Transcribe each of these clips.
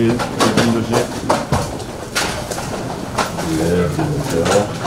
조심. 네, 안녕하세요.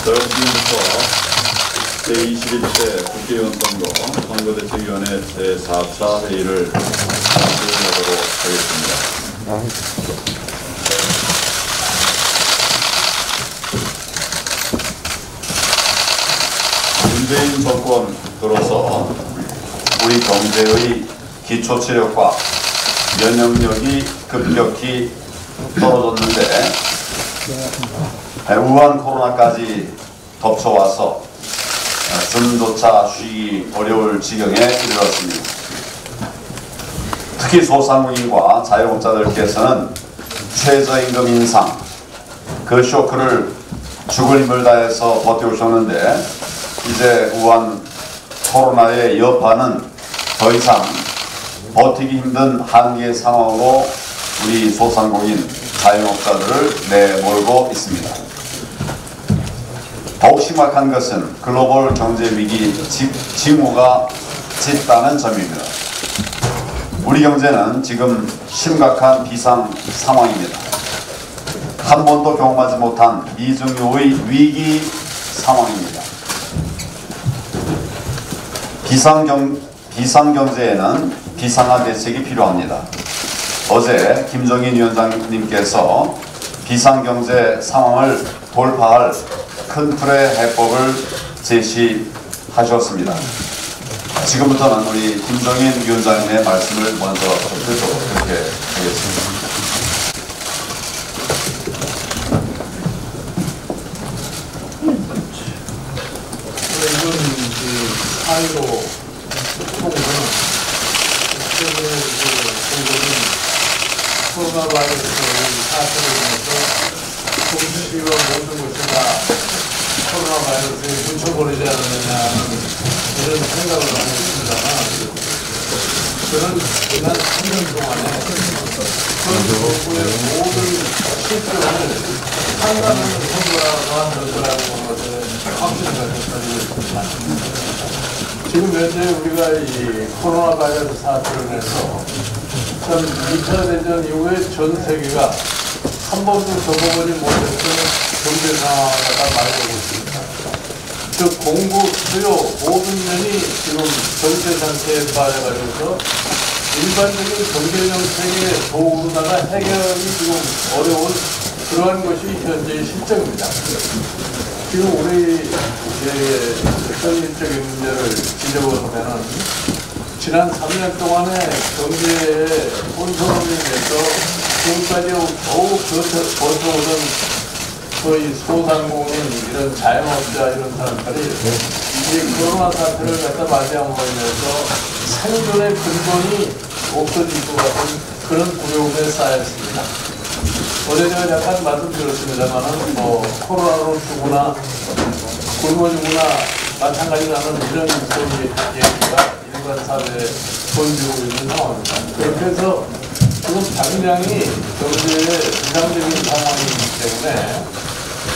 지금부터 제21대 국회의원 선거대책위원회 제4차 회의를 진행하도록 하겠습니다. 문재인 정권 들어서 우리 경제의 기초체력과 면역력이 급격히 떨어졌는데 우한 코로나까지 덮쳐와서 숨조차 쉬기 어려울 지경에 이르렀습니다. 특히 소상공인과 자영업자들께서는 최저임금 인상, 그 쇼크를 죽을 힘을 다해서 버텨오셨는데 이제 우한 코로나의 여파는 더 이상 버티기 힘든 한계 상황으로 우리 소상공인, 자영업자들을 내몰고 있습니다. 더욱 심각한 것은 글로벌 경제 위기 징후가 짙다는 점입니다. 우리 경제는 지금 심각한 비상 상황입니다. 한 번도 경험하지 못한 미중유의 위기 상황입니다. 비상경제에는 비상한 대책이 필요합니다. 어제 김정인 위원장님께서 비상경제 상황을 돌파할 큰 틀의 해법을 제시하셨습니다. 지금부터는 우리 김정인 위원장님의 말씀을 먼저 듣도록 그렇게 하겠습니다. 사회로 통보는 코로나 바이러스 사태로 인해서 정치와 모든 것이 다 코로나 바이러스에 묻혀버리지 않느냐는 이런 생각을 하고 있습니다만 저는 지난 3년 동안에 전 정부의 모든 실정을 판단하는 선거라고 하는 거라고 확신을 가지고 있습니다. 지금 현재 우리가 이 코로나 바이러스 사태로 인해서 2차 대전 이후에 전 세계가 한 번도 겪어보지 못했던 경제 상황에다 말하고 있습니다. 즉 공급, 수요 모든 면이 지금 전세 상태에 빠져가지고서 일반적인 경제 정책의 도구로다가 해결이 지금 어려운 그러한 것이 현재의 실정입니다. 지금 우리 현실적인 문제를 지적하면은 지난 3년 동안의 경제의 혼선으로 인해서 지금까지 더욱 버텨오던 거의 소상공인 이런 자영업자 이런 사람들이 이제 코로나 사태를 갖다 맞이함으로 인해서 생존의 근본이 없어질 것 같은 그런 두려움에 쌓였습니다. 어제 제가 잠깐 말씀드렸습니다만은 코로나로 죽거나 굶어 죽거나 마찬가지라는 이런 얘기가 일반 사회에 번지고 있는 상황입니다. 그래서 지금 당장이 경제의 비상적인 상황이기 때문에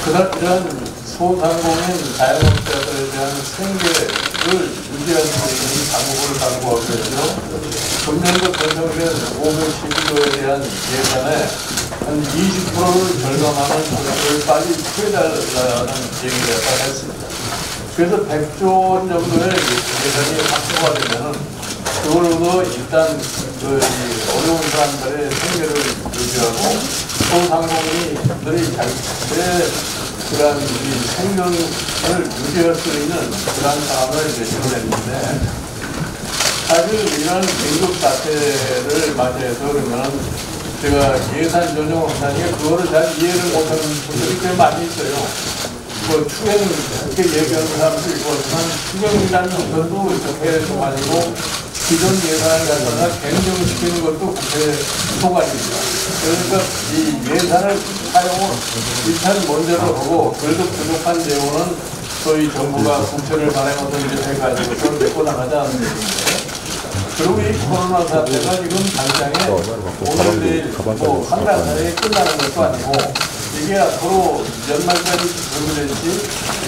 그 이러한 소상공인 자영업자들에 대한 생계를 유지할 수 있는 방법을 강구하기 위해서 금년도 편성된 512조에 대한 예산에 한 20%를 절감하는 조정을 빨리 취해달라는 얘기를 했습니다. 그래서 100조 원 정도의 예산이 확보가 되면은 그걸로도 일단 어려운 사람들의 생계를 유지하고 소상공인들이 자기의 그러한 생존을 유지할 수 있는 그러한 상황을 제시했는데 사실 이런 긴급 사태를 맞이해서 그러면 제가 예산 조정을 한다니까 그거를 잘 이해를 못하는 분들이 꽤 많이 있어요. 뭐 추경 이렇게 얘기하는 사람도 있고 하지만 추경이라는 것도 이렇게 좀 아니고 기존 예산을 갖다가 변경시키는 것도 국회 소관입니다. 그러니까 이 예산을 사용을 일단 먼저로 하고 그래도 부족한 내용은 저희 정부가 국채를 발행하든지 해가지고 그걸 내고 나가자는 얘기인데 그리고 이 코로나 사태가 지금 당장에 오늘 내일 뭐한 달 사이에 끝나는 것도 아니고 이게 앞으로 연말까지 전부될지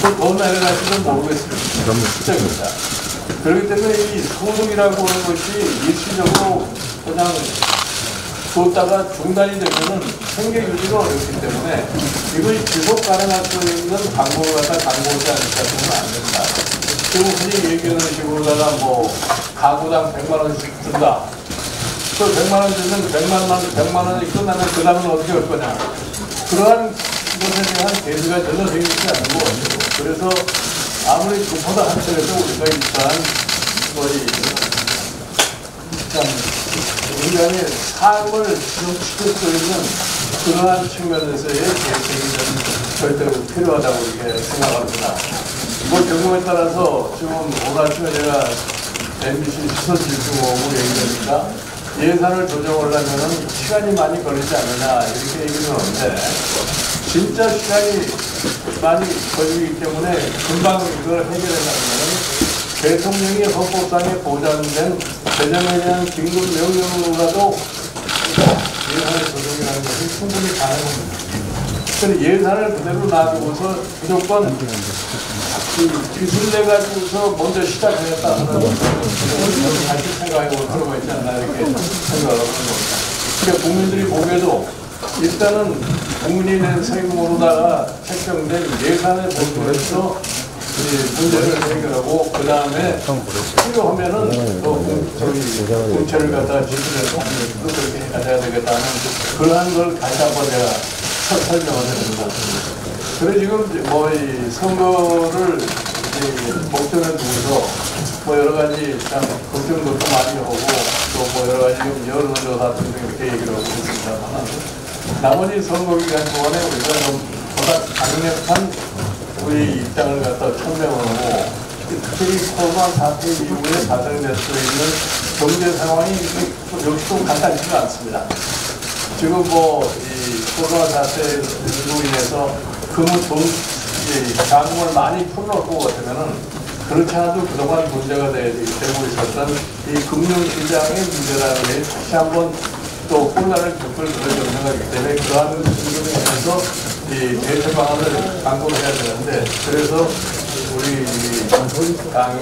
또 더 내려갈지도 모르겠습니다. 진짜입니다. 그렇기 때문에 이 소득이라고 하는 것이 일시적으로 그냥 줬다가 중단이 되면은 생계 유지가 어렵기 때문에 이걸 지속 가능할 수 있는 방법을 갖다 강구하지 않을까 보면 안 된다. 그리고 흔히 얘기하는 식으로다가 뭐 가구당 100만 원씩 든다. 또 100만 원 주면 100만 원이 끝나면 그 다음은 어떻게 할 거냐. 그러한 것에 대한 대비가 전혀 되어 있지 않고 그래서 아무리 급하다 할지라도 우리가 일단 거의 인간의 삶을 지속시킬 수 있는 그러한 측면에서의 대책이 절대로 필요하다고 이렇게 생각합니다. 뭐 경우에 따라서 지금 오늘 아침에 제가 MBC 시선집중하고 얘기하니까 예산을 조정하려면 시간이 많이 걸리지 않느냐 이렇게 얘기를 하는데 진짜 시간이 많이 걸리기 때문에 금방 이걸 해결하려면 대통령이 헌법상에 보장된 개정에 대한 긴급 명령으로라도 예산의 조정이라는 것이 충분히 가능합니다. 그래서 예산을 그대로 놔두고서 무조건 빚을 내가지고서 먼저 시작하겠다 하는 것을 다시 생각해볼 필요가 있지 않나 이렇게 생각을 하는 겁니다. 그러니까 국민들이 보기에도 일단은 국민이 낸 세금으로다가 책정된 예산에 본토해서 문제를 해결하고 그 다음에 필요하면은 또 저희 공채를 갖다 지출해서 또 그렇게 가져야 되겠다는 그러한 걸 다시 한번 내가 설명을 해드립니다. 그래 지금 뭐 이 선거를 목전에 두고서 뭐 여러 가지 참 걱정도 좀 많이 하고 또 뭐 여러 가지 여론조사 등등 이렇게 얘기를 하고 있습니다만 나머지 선거 기간 동안에 우리가 좀 보다 강력한 우리 입장을 갖다 천명을 하고 특히 코로나 사태 이후에 발생될 수 있는 경제 상황이 역시 좀 간단치가 않습니다. 지금 뭐 이 코로나 사태로 인해서 자금을 많이 풀어놓고 같으면은 그렇지 않아도 그동안 문제가 되고 있었던 이 금융시장의 문제라는 게 다시 한번 또 혼란을 겪을 그런 생각이기 때문에 그러한 부분에 대해서 이 대처 방안을 강구를 해야 되는데 그래서 우리 당이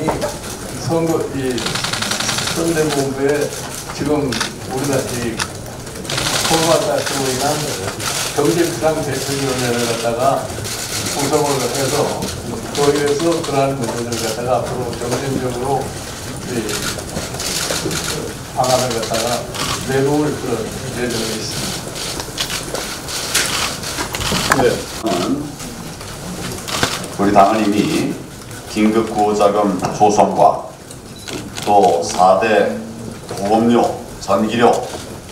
선거 이 선대본부에 지금 우리같이 코로나 사태로 인한 경제비상대책위원회를 갖다가 구성을 해서 거기에서 그러한 문제를 갖다가 앞으로 점진적으로 방안을 갖다가 내놓을 그런 예정이 있습니다. 네. 우리 당은 이미 긴급구호자금 조성과 또 4대 보험료, 전기료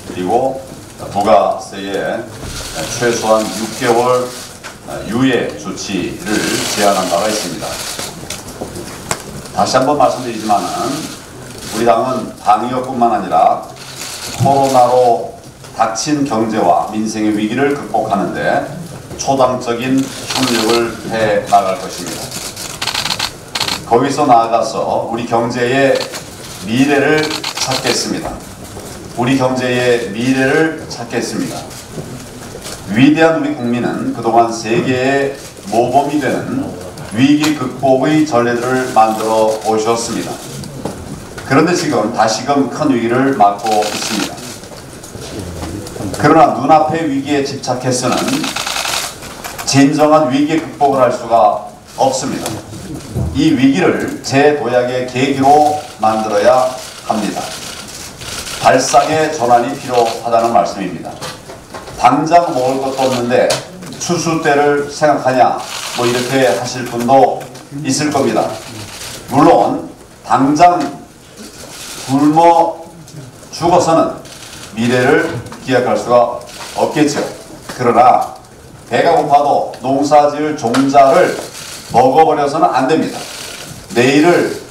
그리고 부가세의 최소한 6개월 유예 조치를 제안한 바가 있습니다. 다시 한번 말씀드리지만은 우리 당은 방역뿐만 아니라 코로나로 닥친 경제와 민생의 위기를 극복하는 데 초당적인 협력을 해 나갈 것입니다. 거기서 나아가서 우리 경제의 미래를 찾겠습니다. 우리 경제의 미래를 찾겠습니다. 위대한 우리 국민은 그동안 세계의 모범이 되는 위기 극복의 전례들을 만들어 오셨습니다. 그런데 지금 다시금 큰 위기를 맞고 있습니다. 그러나 눈앞의 위기에 집착해서는 진정한 위기 극복을 할 수가 없습니다. 이 위기를 재도약의 계기로 만들어야 합니다. 발상의 전환이 필요하다는 말씀입니다. 당장 먹을 것도 없는데 추수 때를 생각하냐 뭐 이렇게 하실 분도 있을 겁니다. 물론 당장 굶어 죽어서는 미래를 기약할 수가 없겠죠. 그러나 배가 고파도 농사지을 종자를 먹어버려서는 안 됩니다. 내일을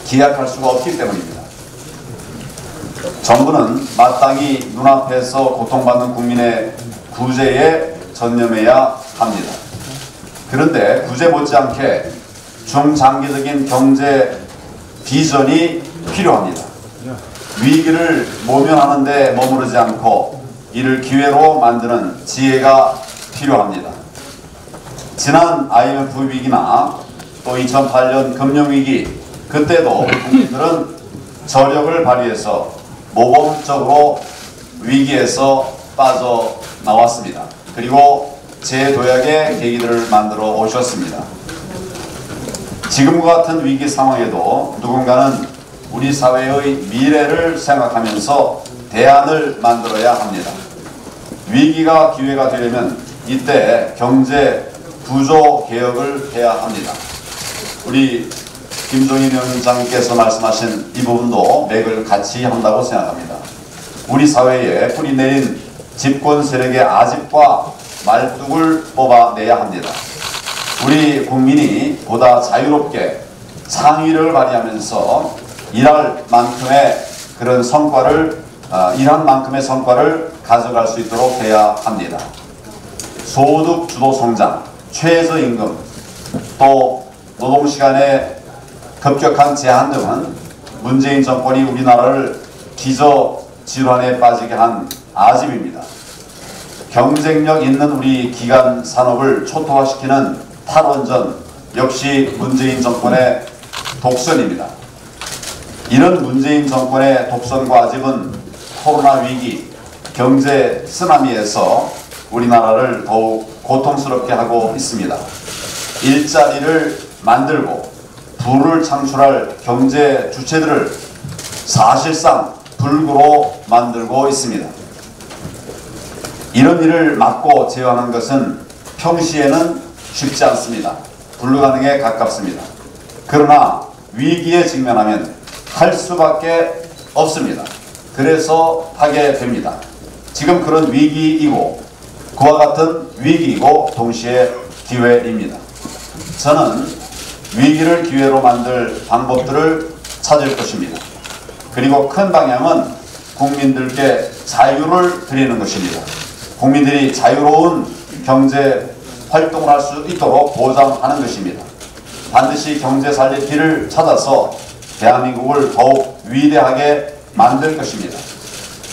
기약할 수가 없기 때문입니다. 정부는 마땅히 눈앞에서 고통받는 국민의 구제에 전념해야 합니다. 그런데 구제 못지않게 중장기적인 경제 비전이 필요합니다. 위기를 모면하는 데 머무르지 않고 이를 기회로 만드는 지혜가 필요합니다. 지난 IMF 위기나 또 2008년 금융위기, 그때도 국민들은 저력을 발휘해서 모범적으로 위기에서 빠져나왔습니다. 그리고 재도약의 계기들을 만들어 오셨습니다. 지금과 같은 위기 상황에도 누군가는 우리 사회의 미래를 생각하면서 대안을 만들어야 합니다. 위기가 기회가 되려면 이때 경제 구조 개혁을 해야 합니다. 우리 김종인 위원장께서 말씀하신 이 부분도 맥을 같이 한다고 생각합니다. 우리 사회에 뿌리내린 집권 세력의 아집과 말뚝을 뽑아내야 합니다. 우리 국민이 보다 자유롭게 창의력을 발휘하면서 일할 만큼의 성과를 가져갈 수 있도록 해야 합니다. 소득 주도 성장, 최저임금, 또 노동시간의 급격한 제한 등은 문재인 정권이 우리나라를 기저질환에 빠지게 한 아집입니다. 경쟁력 있는 우리 기간 산업을 초토화시키는 탈원전 역시 문재인 정권의 독선입니다. 이런 문재인 정권의 독선과 아집은 코로나 위기, 경제 쓰나미에서 우리나라를 더욱 고통스럽게 하고 있습니다. 일자리를 만들고 부를 창출할 경제 주체들을 사실상 불구로 만들고 있습니다. 이런 일을 막고 제어하는 것은 평시에는 쉽지 않습니다. 불가능에 가깝습니다. 그러나 위기에 직면하면 할 수밖에 없습니다. 그래서 하게 됩니다. 지금 그런 위기이고 그와 같은 위기이고 동시에 기회입니다. 저는 위기를 기회로 만들 방법들을 찾을 것입니다. 그리고 큰 방향은 국민들께 자유를 드리는 것입니다. 국민들이 자유로운 경제 활동을 할 수 있도록 보장하는 것입니다. 반드시 경제 살릴 길을 찾아서 대한민국을 더욱 위대하게 만들 것입니다.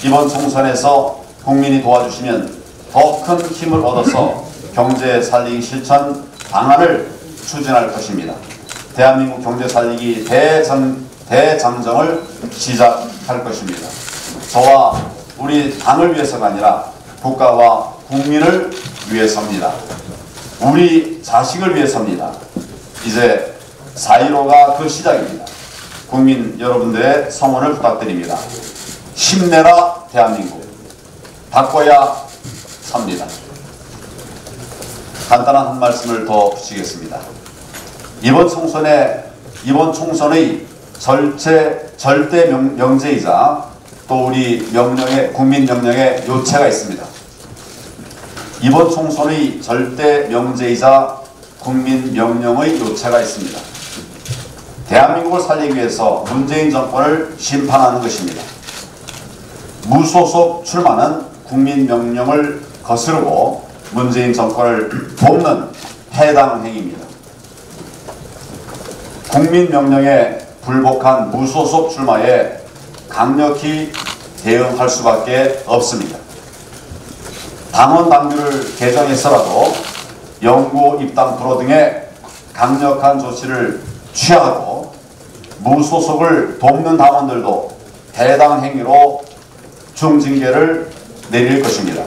이번 총선에서 국민이 도와주시면 더 큰 힘을 얻어서 경제 살리기 실천 방안을 추진할 것입니다. 대한민국 경제 살리기 대장정을 시작할 것입니다. 저와 우리 당을 위해서가 아니라 국가와 국민을 위해서입니다. 우리 자식을 위해서입니다. 이제 4.15가 그 시작입니다. 국민 여러분들의 성원을 부탁드립니다. 힘내라 대한민국. 바꿔야 삽니다. 간단한 한 말씀을 더 붙이겠습니다. 이번 총선의 절대 명제이자 또 우리 국민 명령의 요체가 있습니다. 이번 총선의 절대 명제이자 국민 명령의 요체가 있습니다. 대한민국을 살리기 위해서 문재인 정권을 심판하는 것입니다. 무소속 출마는 국민 명령을 거스르고 문재인 정권을 돕는 해당 행위입니다. 국민 명령에 불복한 무소속 출마에 강력히 대응할 수밖에 없습니다. 당원 당규를 개정해서라도 영구 입당 불허 등의 강력한 조치를 취하고 무소속을 돕는 당원들도 해당 행위로 중징계를 내릴 것입니다.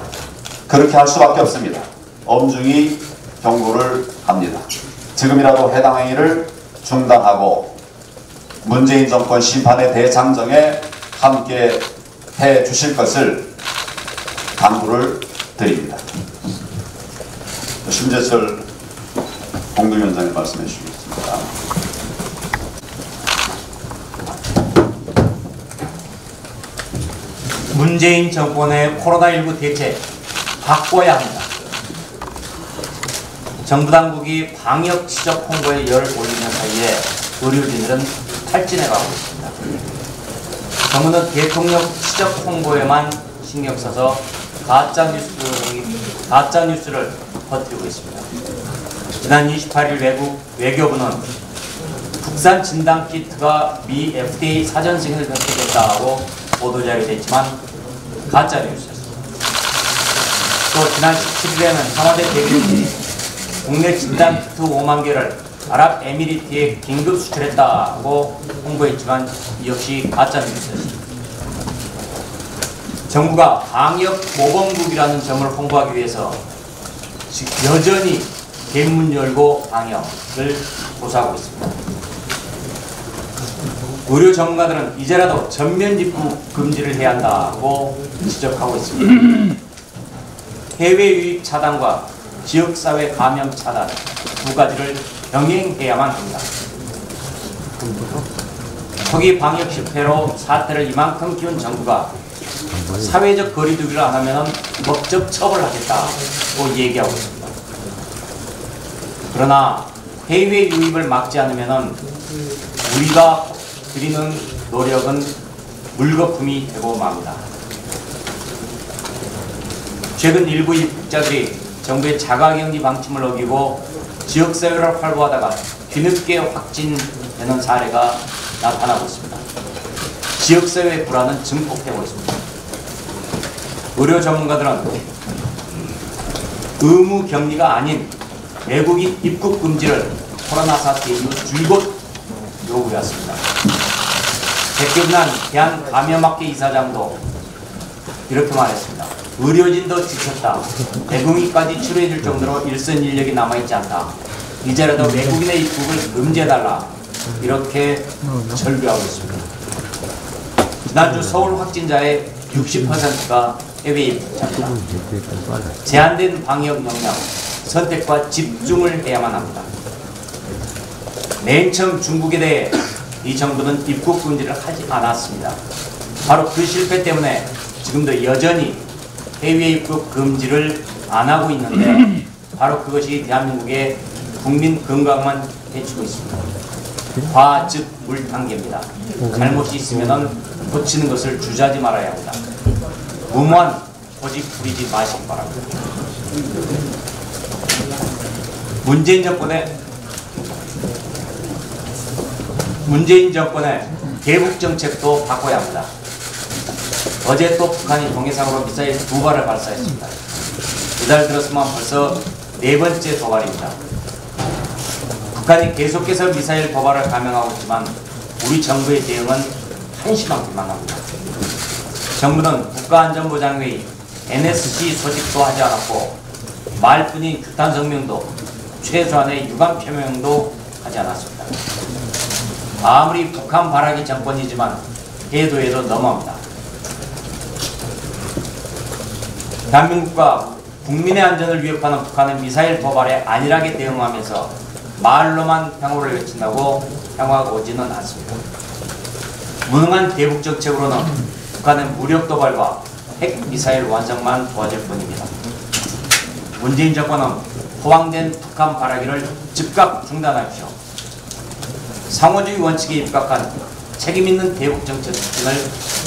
그렇게 할 수밖에 없습니다. 엄중히 경고를 합니다. 지금이라도 해당 행위를 중단하고 문재인 정권 심판의 대장정에 함께 해 주실 것을 당부를 드립니다. 심재철 공동위원장님 말씀해 주시겠습니다. 문재인 정권의 코로나19 대책 바꿔야 합니다. 정부 당국이 방역 시적 홍보에 열을 올리는 사이에 의료진들은 탈진해가고 있습니다. 정부는 대통령 시적 홍보에만 신경 써서 가짜 뉴스를 퍼뜨리고 있습니다. 지난 28일 외교부는 국산 진단 키트가 미 FDA 사전 승인을 획득했다고 보도자료가 됐지만 가짜 뉴스였습니다. 또 지난 17일에는 청와대 대변인이 국내 진단 키트 5만 개를 아랍에미리트에 긴급 수출했다고 홍보했지만 이 역시 가짜 뉴스였습니다. 정부가 방역 모범국이라는 점을 홍보하기 위해서 여전히 대문 열고 방역을 고수하고 있습니다. 의료 전문가들은 이제라도 전면 입국 금지를 해야 한다고 지적하고 있습니다. 해외 유입 차단과 지역사회 감염 차단 두 가지를 병행해야만 합니다. 초기 방역 실패로 사태를 이만큼 키운 정부가 사회적 거리두기를 안 하면 법적 처벌하겠다고 얘기하고 있습니다. 그러나 해외 유입을 막지 않으면 우리가 드리는 노력은 물거품이 되고 맙니다. 최근 일부 입국자들이 정부의 자가격리 방침을 어기고 지역사회를 활보하다가 뒤늦게 확진되는 사례가 나타나고 있습니다. 지역사회 불안은 증폭되고 있습니다. 의료 전문가들은 의무 격리가 아닌 외국인 입국 금지를 코로나 사태 이후 줄곧 요구했습니다. 백경란 대한감염학회 이사장도 이렇게 말했습니다. 의료진도 지쳤다. 외국인까지 치료해줄 정도로 일선인력이 남아있지 않다. 이제라도 외국인의 입국을 금지해달라. 이렇게 절규하고 있습니다. 지난주 서울 확진자의 60%가 해외 입국자입니다. 제한된 방역 역량, 선택과 집중을 해야만 합니다. 맨 처음 중국에 대해 이 정부는 입국 금지를 하지 않았습니다. 바로 그 실패 때문에 지금도 여전히 해외 입국 금지를 안 하고 있는데 바로 그것이 대한민국의 국민 건강만 해치고 있습니다. 과 즉 물탕개입니다. 잘못이 있으면 고치는 것을 주저하지 말아야 합니다. 무모한 고집 부리지 마시기 바랍니다. 문재인 정권의 대북 정책도 바꿔야 합니다. 어제 또 북한이 동해상으로 미사일 2발을 발사했습니다. 이달 들어서만 벌써 4번째 도발입니다. 북한이 계속해서 미사일 도발을 감행하고 있지만 우리 정부의 대응은 한심하기만 합니다. 정부는 국가안전보장회의 NSC 소집도 하지 않았고 말뿐인 규탄 성명도 최소한의 유감 표명도 하지 않았습니다. 아무리 북한 발악이 정권이지만 해도 너무합니다. 대한민국과 국민의 안전을 위협하는 북한은 미사일 도발에 안일하게 대응하면서 말로만 평화를 외친다고 평화가 오지는 않습니다. 무능한 대북 정책으로는 북한의 무력 도발과 핵미사일 완성만 도와줄 뿐입니다. 문재인 정권은 포항된 북한 발악기를 즉각 중단하십시오. 상호주의 원칙에 입각한 책임있는 대북 정책 추진을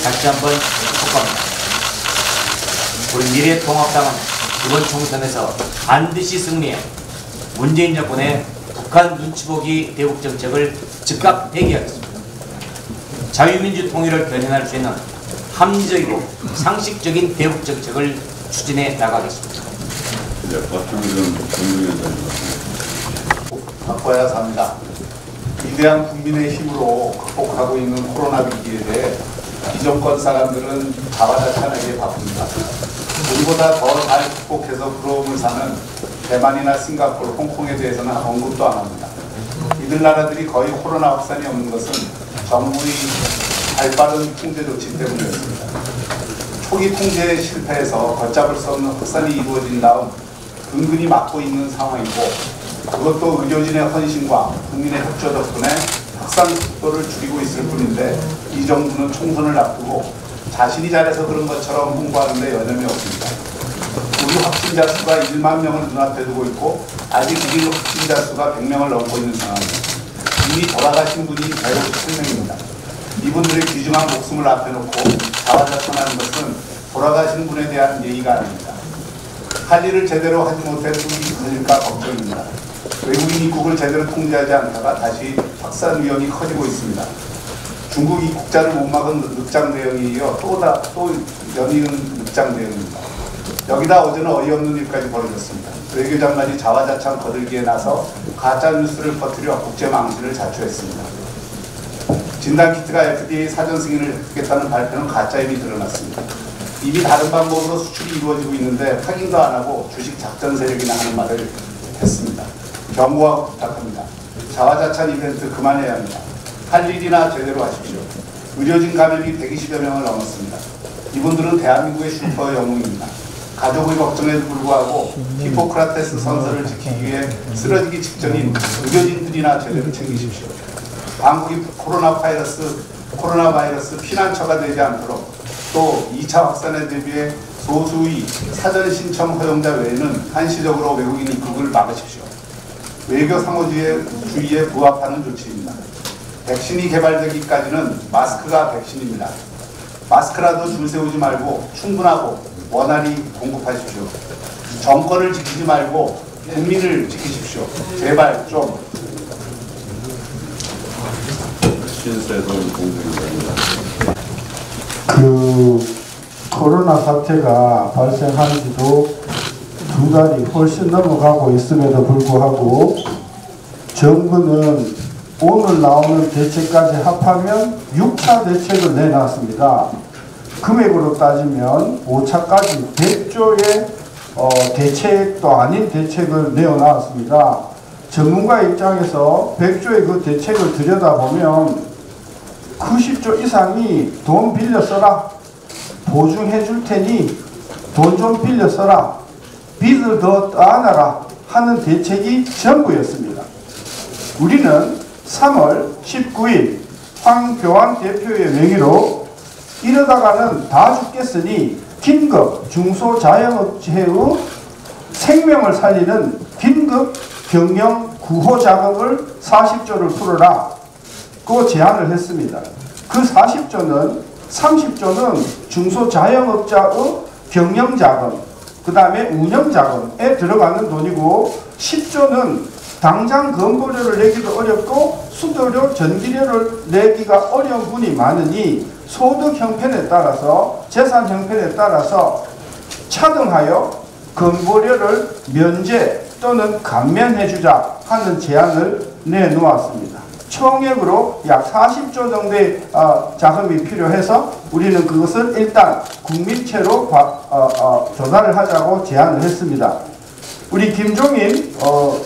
다시 한번 촉구합니다. 우리 미래통합당은 이번 총선에서 반드시 승리해 문재인 정권의 북한 눈치보기 대북 정책을 즉각 폐기하겠습니다. 자유민주 통일을 견인할 수 있는 합리적이고 상식적인 대북 정책을 추진해 나가겠습니다. 네, 박형준 정무위원장님. 바꿔야 삽니다. 위대한 국민의 힘으로 극복하고 있는 코로나 위기에 대해 이 정권 사람들은 자화자찬하게 바쁩니다. 우리보다 더 잘 극복해서 부러움을 사는 대만이나 싱가포르, 홍콩에 대해서는 언급도 안 합니다. 이들 나라들이 거의 코로나 확산이 없는 것은 정부의 발빠른 통제 조치 때문이었습니다. 초기 통제에 실패해서 걷잡을 수 없는 확산이 이루어진 다음 은근히 막고 있는 상황이고, 그것도 의료진의 헌신과 국민의 협조 덕분에 확산 속도를 줄이고 있을 뿐인데, 이 정부는 총선을 앞두고 자신이 잘해서 그런 것처럼 홍보하는데 여념이 없습니다. 우리 확진자 수가 1만 명을 눈앞에 두고 있고 아직 우리 확진자 수가 100명을 넘고 있는 상황입니다. 이미 돌아가신 분이 157명입니다. 이분들의 귀중한 목숨을 앞에 놓고 자화자찬하는 것은 돌아가신 분에 대한 예의가 아닙니다. 할 일을 제대로 하지 못해 뚝이 끊을까 걱정입니다. 외국인 입국을 제대로 통제하지 않다가 다시 확산 위험이 커지고 있습니다. 중국 입국자를 못 막은 늑장 대응에 이어 또 연이은 늑장 대응입니다. 여기다 어제는 어이없는 일까지 벌어졌습니다. 외교장관이 자화자찬 거들기에 나서 가짜뉴스를 퍼뜨려 국제 망신을 자초했습니다. 진단키트가 FDA 사전 승인을 획득했다는 발표는 가짜임이 드러났습니다. 이미 다른 방법으로 수출이 이루어지고 있는데 확인도 안 하고 주식 작전 세력이나 하는 말을 했습니다. 경고하고 부탁합니다. 자화자찬 이벤트 그만해야 합니다. 할 일이나 제대로 하십시오. 의료진 감염이 120여 명을 넘었습니다. 이분들은 대한민국의 슈퍼 영웅입니다. 가족의 걱정에도 불구하고 히포크라테스 선서를 지키기 위해 쓰러지기 직전인 의료진들이나 제대로 챙기십시오. 한국이 코로나 바이러스 피난처가 되지 않도록, 또 2차 확산에 대비해 소수의 사전 신청 허용자 외에는 한시적으로 외국인 입국을 막으십시오. 외교 상호주의에 부합하는 조치입니다. 백신이 개발되기까지는 마스크가 백신입니다. 마스크라도 줄 세우지 말고 충분하고 원활히 공급하십시오. 정권을 지키지 말고 국민을 지키십시오. 제발 좀. 신세동 공동위원장입니다. 코로나 사태가 발생한 지도 2달이 훨씬 넘어가고 있음에도 불구하고 정부는 오늘 나오는 대책까지 합하면 6차 대책을 내놨습니다. 금액으로 따지면 5차까지 100조의 대책도 아닌 대책을 내어놨습니다. 전문가 입장에서 100조의 그 대책을 들여다보면 90조 이상이 돈 빌려 써라, 보증해 줄 테니 돈 좀 빌려 써라, 빚을 더 떠안아라 하는 대책이 전부였습니다. 우리는 3월 19일 황교안 대표의 명의로 이러다가는 다 죽겠으니 긴급 중소자영업체의 생명을 살리는 긴급 경영 구호 자금을 40조를 풀어라 그 제안을 했습니다. 그 40조는 30조는 중소자영업자의 경영자금, 그 다음에 운영자금에 들어가는 돈이고 10조는 당장 건보료를 내기도 어렵고 수도료, 전기료를 내기가 어려운 분이 많으니 소득 형편에 따라서, 재산 형편에 따라서 차등하여 건보료를 면제 또는 감면해주자 하는 제안을 내놓았습니다. 총액으로 약 40조 정도의 자금이 필요해서 우리는 그것을 일단 국민채로 조달을 하자고 제안을 했습니다. 우리 김종인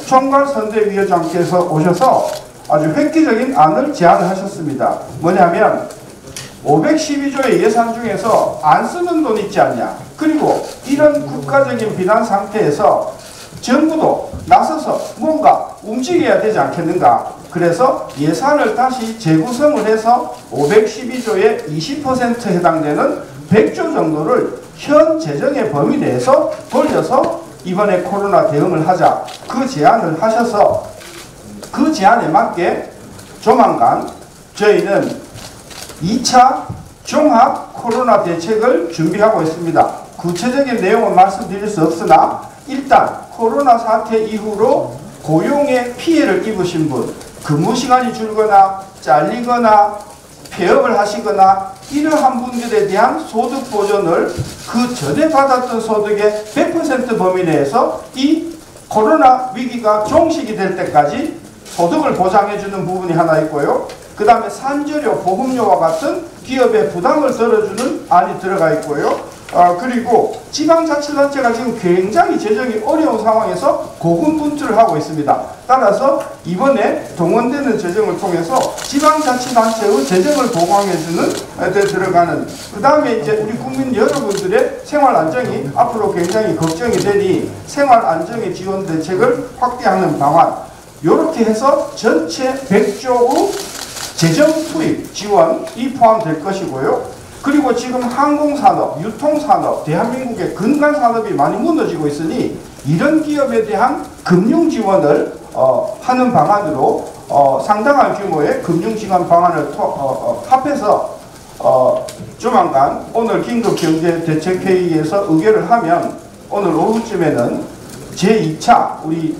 총괄선대위원장께서 오셔서 아주 획기적인 안을 제안을 하셨습니다. 뭐냐면 512조의 예산 중에서 안 쓰는 돈 있지 않냐, 그리고 이런 국가적인 비난 상태에서 정부도 나서서 뭔가 움직여야 되지 않겠는가. 그래서 예산을 다시 재구성을 해서 512조의 20% 해당되는 100조 정도를 현 재정의 범위 내에서 돌려서 이번에 코로나 대응을 하자, 그 제안을 하셔서 그 제안에 맞게 조만간 저희는 2차 종합 코로나 대책을 준비하고 있습니다. 구체적인 내용은 말씀드릴 수 없으나 일단 코로나 사태 이후로 고용에 피해를 입으신 분, 근무 시간이 줄거나 잘리거나 폐업을 하시거나 이러한 분들에 대한 소득 보전을 그 전에 받았던 소득의 100% 범위 내에서 이 코로나 위기가 종식이 될 때까지 소득을 보장해주는 부분이 하나 있고요. 그 다음에 산재료, 보험료와 같은 기업의 부담을 덜어주는 안이 들어가 있고요. 그리고 지방자치단체가 지금 굉장히 재정이 어려운 상황에서 고군분투를 하고 있습니다. 따라서 이번에 동원되는 재정을 통해서 지방자치단체의 재정을 보강해주는 데 들어가는, 그 다음에 이제 우리 국민 여러분들의 생활 안정이 앞으로 굉장히 걱정이 되니 생활 안정의 지원 대책을 확대하는 방안, 이렇게 해서 전체 100조의 재정 투입 지원이 포함될 것이고요. 그리고 지금 항공산업, 유통산업, 대한민국의 근간산업이 많이 무너지고 있으니 이런 기업에 대한 금융 지원을 하는 방안으로 상당한 규모의 금융지원 방안을 합해서 조만간 오늘 긴급경제대책회의에서 의결을 하면 오늘 오후쯤에는 제2차 우리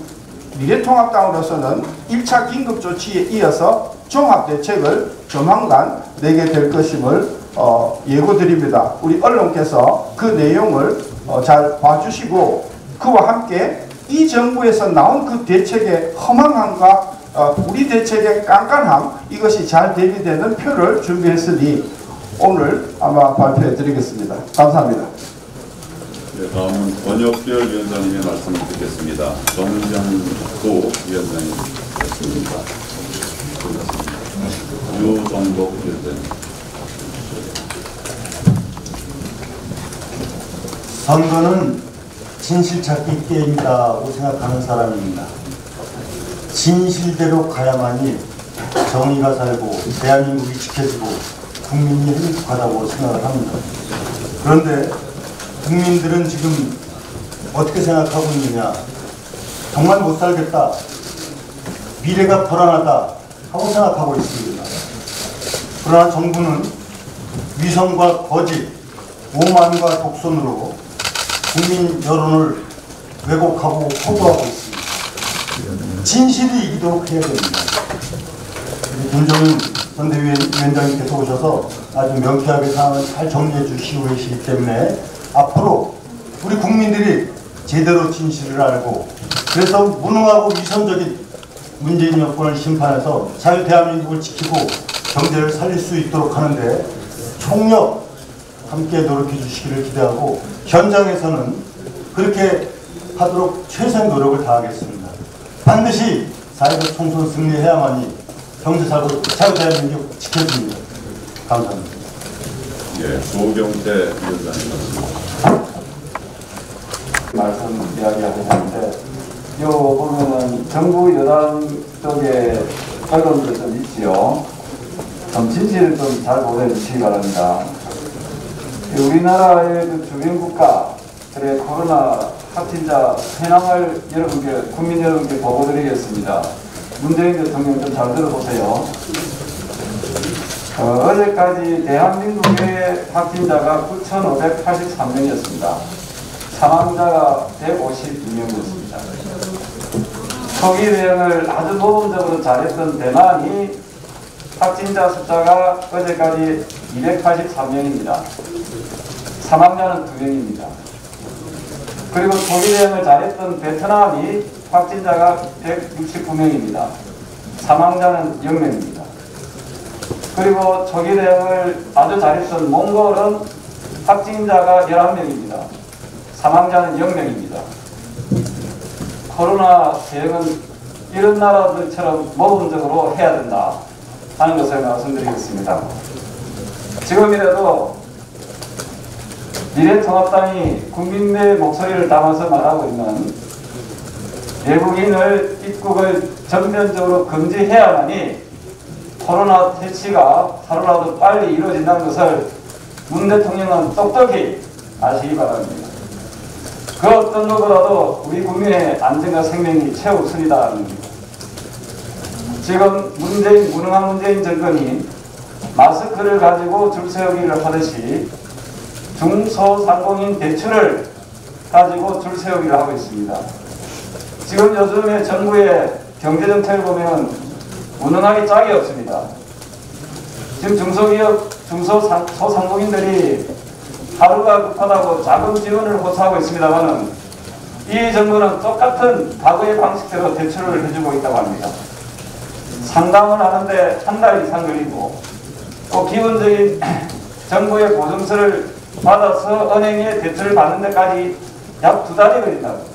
미래통합당으로서는 1차 긴급조치에 이어서 종합대책을 조만간 내게 될 것임을 예고드립니다. 우리 언론께서 그 내용을 잘 봐주시고 그와 함께 이 정부에서 나온 그 대책의 허망함과 우리 대책의 깐깐함, 이것이 잘 대비되는 표를 준비했으니 오늘 아마 발표해 드리겠습니다. 감사합니다. 네, 다음은 권혁별 위원장님의 말씀을 듣겠습니다. 정장도 위원장님 말씀입니다. 유정복 위원장님. 선거는 진실찾기 게임이라고 생각하는 사람입니다. 진실대로 가야만이 정의가 살고 대한민국이 지켜지고 국민이 행복하다고 생각을 합니다. 그런데 국민들은 지금 어떻게 생각하고 있느냐, 정말 못 살겠다, 미래가 불안하다 하고 생각하고 있습니다. 그러나 정부는 위선과 거짓, 오만과 독선으로 국민 여론을 왜곡하고 호도하고 있습니다. 진실이 이기도록 해야 됩니다. 김종인 선대위원장님께서 오셔서 아주 명쾌하게 상황을 잘 정리해 주시고 계시기 때문에 앞으로 우리 국민들이 제대로 진실을 알고 그래서 무능하고 위선적인 문재인 여권을 심판해서 잘 대한민국을 지키고 경제를 살릴 수 있도록 하는데 총력 함께 노력해 주시기를 기대하고 현장에서는 그렇게 하도록 최선의 노력을 다하겠습니다. 반드시 4.15 총선 승리해야만이 경제 살고 대한민국 지켜줍니다. 감사합니다. 예, 조경태 위원장님 말씀 이야기하셨는데 요 보면은 정부 여당 쪽에 언론도 좀 있지요. 좀 진실을 좀 잘 보내주시기 바랍니다. 우리나라의 그 주변 국가들의 코로나 확진자 현황을 여러분께, 국민 여러분께 보고드리겠습니다. 문재인 대통령 좀 잘 들어보세요. 어제까지 대한민국의 확진자가 9,583명이었습니다. 사망자가 152명이었습니다. 초기 대응을 아주 모범적으로 잘했던 대만이 확진자 숫자가 어제까지 283명입니다. 사망자는 2명입니다. 그리고 초기 대응을 잘했던 베트남이 확진자가 169명입니다. 사망자는 0명입니다. 그리고 초기 대응을 아주 잘했던 몽골은 확진자가 11명입니다. 사망자는 0명입니다. 코로나 대응은 이런 나라들처럼 모범적으로 해야 된다 하는 것을 말씀드리겠습니다. 지금이라도 미래통합당이 국민의 목소리를 담아서 말하고 있는 외국인을 입국을 전면적으로 금지해야만이 코로나 퇴치가 하루라도 빨리 이루어진다는 것을 문 대통령은 똑똑히 아시기 바랍니다. 그 어떤 것보다도 우리 국민의 안전과 생명이 최우선이다. 지금 무능한 문재인 정권이 마스크를 가지고 줄 세우기를 하듯이 중소상공인 대출을 가지고 줄 세우기를 하고 있습니다. 지금 요즘에 정부의 경제정책을 보면 무능하기 짝이 없습니다. 지금 중소기업, 소상공인들이 하루가 급하다고 자금 지원을 호소하고 있습니다만은 이 정부는 똑같은 과거의 방식대로 대출을 해주고 있다고 합니다. 상담을 하는데 한 달 이상 걸리고 또 기본적인 정부의 보증서를 받아서 은행에 대출을 받는 데까지 약 2달이 걸린다고.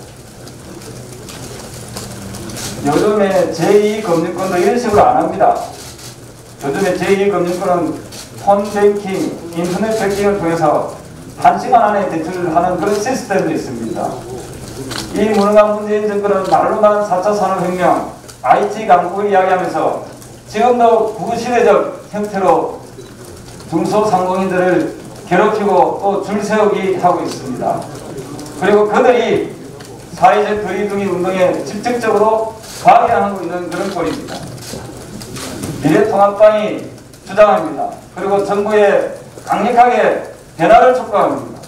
요즘에 제2금융권도 이런 식으로 안 합니다. 요즘에 제2금융권은 폰뱅킹, 인터넷 뱅킹을 통해서 1시간 안에 대출을 하는 그런 시스템도 있습니다. 이 무능한 문재인 정권은 말로만 4차 산업혁명, IT 강국을 이야기하면서 지금도 구시대적 형태로 중소상공인들을 괴롭히고 또 줄 세우기 하고 있습니다. 그리고 그들이 사회적 거리두기 운동에 직접적으로 관여하고 있는 그런 꼴입니다. 미래통합당이 주장합니다. 그리고 정부에 강력하게 변화를 촉구합니다.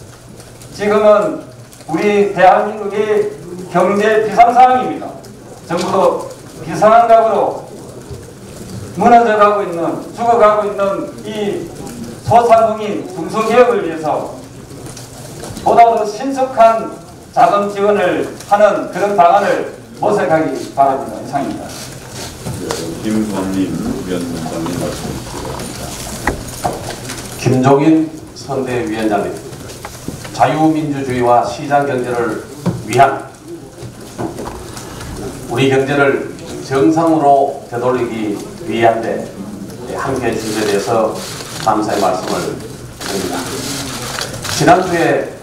지금은 우리 대한민국이 경제 비상상황입니다. 정부도 비상한 각으로 무너져가고 있는, 죽어가고 있는 이 소상공인 중소기업을 위해서 보다 더 신속한 자금 지원을 하는 그런 방안을 모색하기 바랍니다. 이상입니다. 김선님 위원장님 말씀 주시기 바랍니다. 김종인 선대위원장님, 자유민주주의와 시장경제를 위한 우리 경제를 정상으로 되돌리기 위한데 함께해 주신 데 대해서 감사의 말씀을 드립니다. 지난주에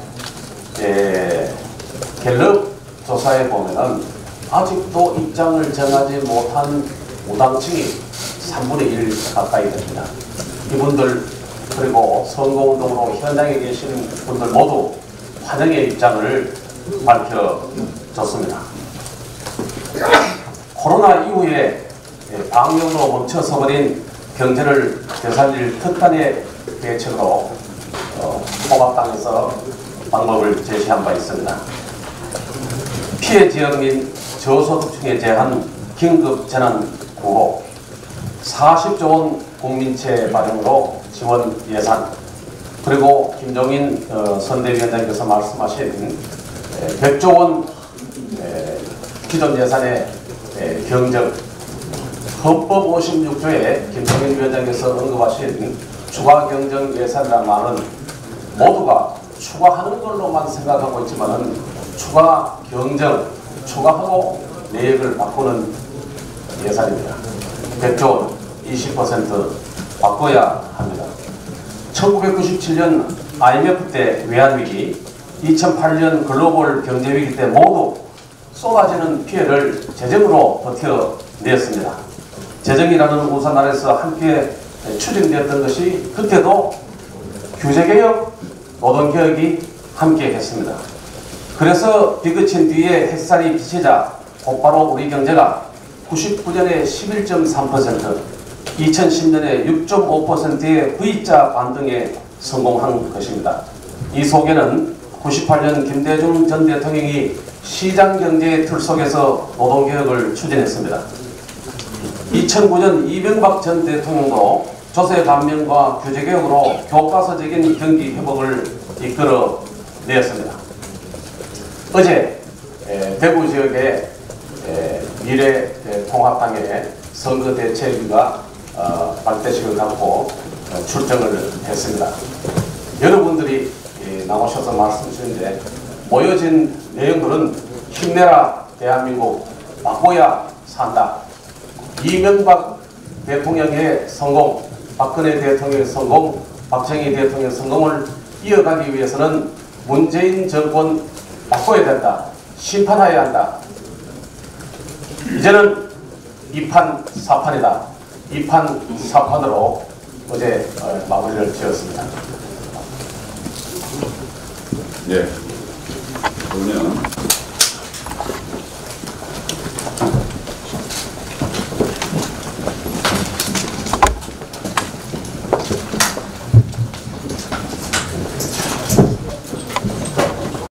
갤럽 조사에 보면은 아직도 입장을 정하지 못한 무당층이 3분의 1 가까이 됩니다. 이분들 그리고 선거운동으로 현장에 계신 분들 모두 환영의 입장을 밝혀줬습니다. 코로나 이후에 방역으로 멈춰서버린 경제를 되살릴 특단의 대책으로 통합당에서 방법을 제시한 바 있습니다. 피해 지역 및 저소득층에 대한 긴급 재난 구호 40조 원 국민채 발행으로 지원 예산, 그리고 김종인 선대위원장께서 말씀하신 100조 원 기존 예산의 경정, 헌법 56조에 김종인 위원장께서 언급하신 추가 경정 예산이라는 말은 모두가 추가하는 걸로만 생각하고 있지만은 추가 경정, 추가하고 내역을 바꾸는 예산입니다. 100조 원 20% 바꿔야 합니다. 1997년 IMF 때 외환위기, 2008년 글로벌 경제위기 때 모두 쏟아지는 피해를 재정으로 버텨냈습니다. 재정이라는 우산 아래서 함께 추진되었던 것이 그때도 규제개혁, 노동개혁이 함께 했습니다. 그래서 비그친 뒤에 햇살이 비치자 곧바로 우리 경제가 99년에 11.3%, 2010년에 6.5%의 V자 반등에 성공한 것입니다. 이 속에는 98년 김대중 전 대통령이 시장경제의 틀 속에서 노동개혁을 추진했습니다. 2009년 이명박 전 대통령도 조세 감면과 규제개혁으로 교과서적인 경기 회복을 이끌어냈습니다. 어제 대구 지역의 미래통합당의 선거대책위가 발대식을 갖고 출정을 했습니다. 여러분들이 나오셔서 말씀 주시는데 모여진 내용들은 힘내라 대한민국, 바꿔야 산다, 이명박 대통령의 성공, 박근혜 대통령의 성공, 박정희 대통령의 성공을 이어가기 위해서는 문재인 정권 바꿔야 된다, 심판해야 한다. 이제는 2판 4판이다. 2판 4판으로 어제 마무리를 지었습니다. 네. 그러면